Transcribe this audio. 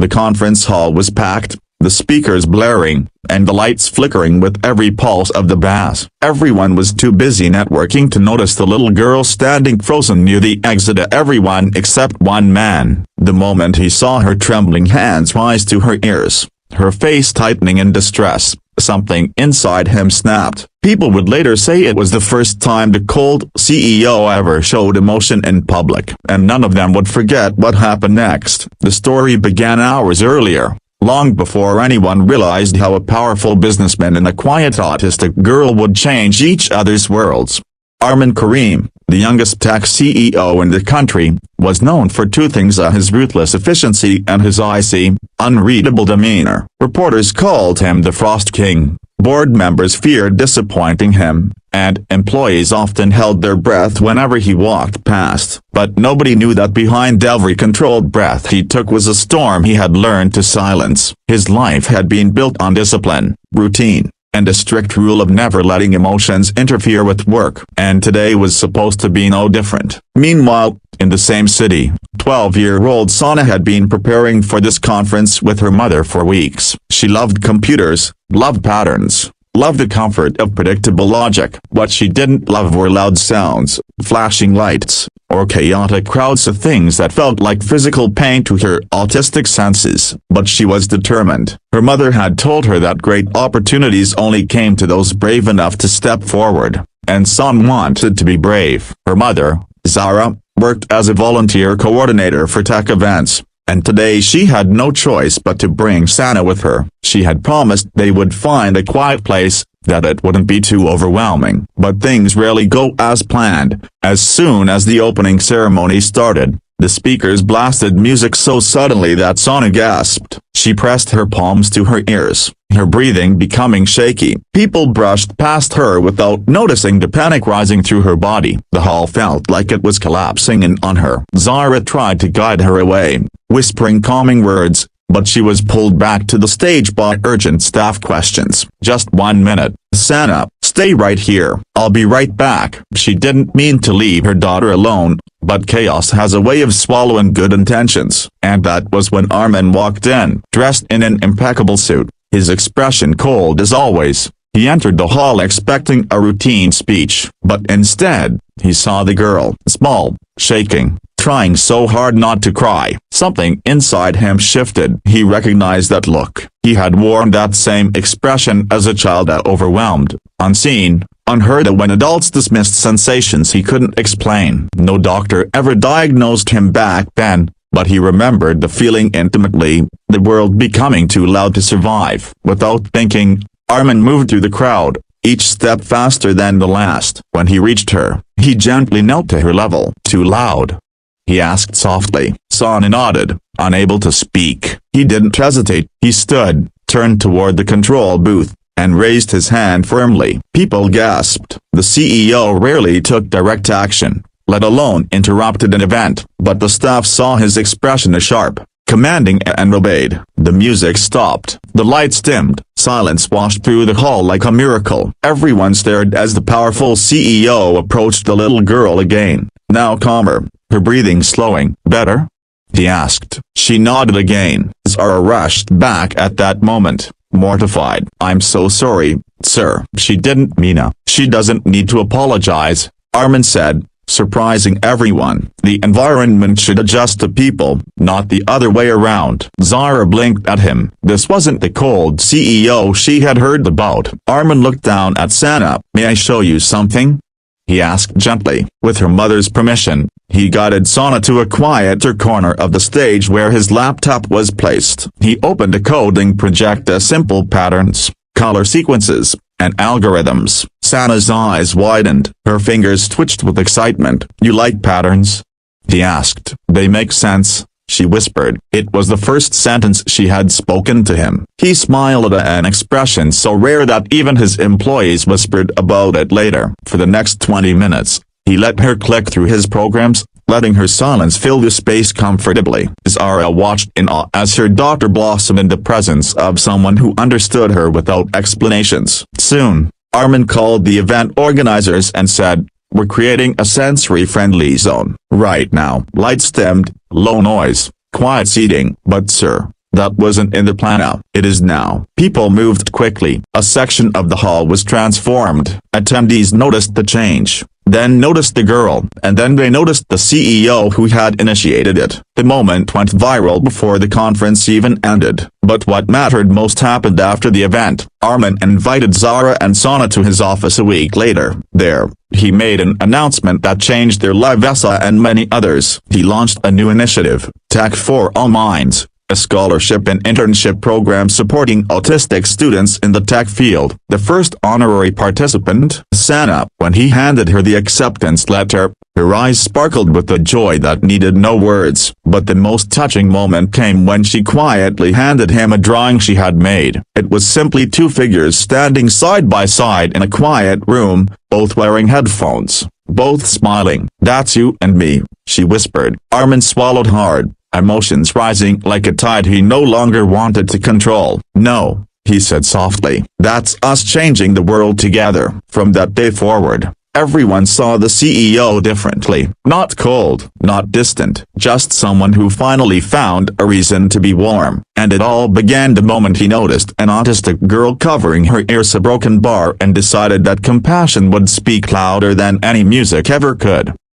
The conference hall was packed, the speakers blaring, and the lights flickering with every pulse of the bass. Everyone was too busy networking to notice the little girl standing frozen near the exit. Everyone except one man. The moment he saw her trembling hands rise to her ears, her face tightening in distress, something inside him snapped. People would later say it was the first time the cold CEO ever showed emotion in public, and none of them would forget what happened next. The story began hours earlier, long before anyone realized how a powerful businessman and a quiet autistic girl would change each other's worlds. Arman Karim, the youngest tech CEO in the country, was known for two things: his ruthless efficiency and his icy, unreadable demeanor. Reporters called him the Frost King, board members feared disappointing him, and employees often held their breath whenever he walked past. But nobody knew that behind every controlled breath he took was a storm he had learned to silence. His life had been built on discipline, routine, and a strict rule of never letting emotions interfere with work. And today was supposed to be no different. Meanwhile, in the same city, 12-year-old Sana had been preparing for this conference with her mother for weeks. She loved computers, loved patterns, loved the comfort of predictable logic. What she didn't love were loud sounds, flashing lights, or chaotic crowds of things that felt like physical pain to her autistic senses. But she was determined. Her mother had told her that great opportunities only came to those brave enough to step forward, and Sana wanted to be brave. Her mother, Zara, worked as a volunteer coordinator for tech events, and today she had no choice but to bring Sana with her. She had promised they would find a quiet place, that it wouldn't be too overwhelming. But things rarely go as planned. As soon as the opening ceremony started, the speakers blasted music so suddenly that Sana gasped. She pressed her palms to her ears, her breathing becoming shaky. People brushed past her without noticing the panic rising through her body. The hall felt like it was collapsing in on her. Zara tried to guide her away, whispering calming words, but she was pulled back to the stage by urgent staff questions. "Just 1 minute, Sana, stay right here, I'll be right back." She didn't mean to leave her daughter alone, but chaos has a way of swallowing good intentions. And that was when Arman walked in, dressed in an impeccable suit, his expression cold as always. He entered the hall expecting a routine speech, but instead, he saw the girl, small, shaking, trying so hard not to cry. Something inside him shifted. He recognized that look. He had worn that same expression as a child, overwhelmed, unseen, unheard of, when adults dismissed sensations he couldn't explain. No doctor ever diagnosed him back then, but he remembered the feeling intimately, the world becoming too loud to survive. Without thinking, Arman moved through the crowd, each step faster than the last. When he reached her, he gently knelt to her level. "Too loud?" he asked softly. Sana nodded, unable to speak. He didn't hesitate. He stood, turned toward the control booth, and raised his hand firmly. People gasped. The CEO rarely took direct action, let alone interrupted an event, but the staff saw his expression as sharp, commanding, and obeyed. The music stopped, the lights dimmed, silence washed through the hall like a miracle. Everyone stared as the powerful CEO approached the little girl again, now calmer, her breathing slowing. "Better?" he asked. She nodded again. Zara rushed back at that moment, mortified. "I'm so sorry, sir." "She didn't mean to." "She doesn't need to apologize," Arman said, surprising everyone. "The environment should adjust to people, not the other way around." Zara blinked at him. This wasn't the cold CEO she had heard about. Arman looked down at Sana. "May I show you something?" he asked gently. With her mother's permission, he guided Sana to a quieter corner of the stage where his laptop was placed. He opened a coding projector, simple patterns, color sequences, and algorithms. Sana's eyes widened, her fingers twitched with excitement. "You like patterns?" he asked. "They make sense," she whispered. It was the first sentence she had spoken to him. He smiled at an expression so rare that even his employees whispered about it later. For the next 20 minutes, he let her click through his programs, letting her silence fill the space comfortably. Zara watched in awe as her daughter blossomed in the presence of someone who understood her without explanations. Soon, Arman called the event organizers and said, "We're creating a sensory-friendly zone right now. Lights dimmed, low noise, quiet seating." "But sir," That wasn't in the plan. Now it is now. People moved quickly. A section of the hall was transformed. Attendees noticed the change, then noticed the girl, and then they noticed the CEO who had initiated it. The moment went viral before the conference even ended. But what mattered most happened after the event. Armin invited Zara and Sana to his office a week later. There, he made an announcement that changed their lives and many others. He launched a new initiative, Tech for All Minds, a scholarship and internship program supporting autistic students in the tech field. The first honorary participant, Sana, when he handed her the acceptance letter, her eyes sparkled with a joy that needed no words. But the most touching moment came when she quietly handed him a drawing she had made. It was simply two figures standing side by side in a quiet room, both wearing headphones, both smiling. "That's you and me," she whispered. Armin swallowed hard, emotions rising like a tide he no longer wanted to control. "No," he said softly. "That's us changing the world together." From that day forward, everyone saw the CEO differently. Not cold, not distant, just someone who finally found a reason to be warm. And it all began the moment he noticed an autistic girl covering her ears a broken bar and decided that compassion would speak louder than any music ever could.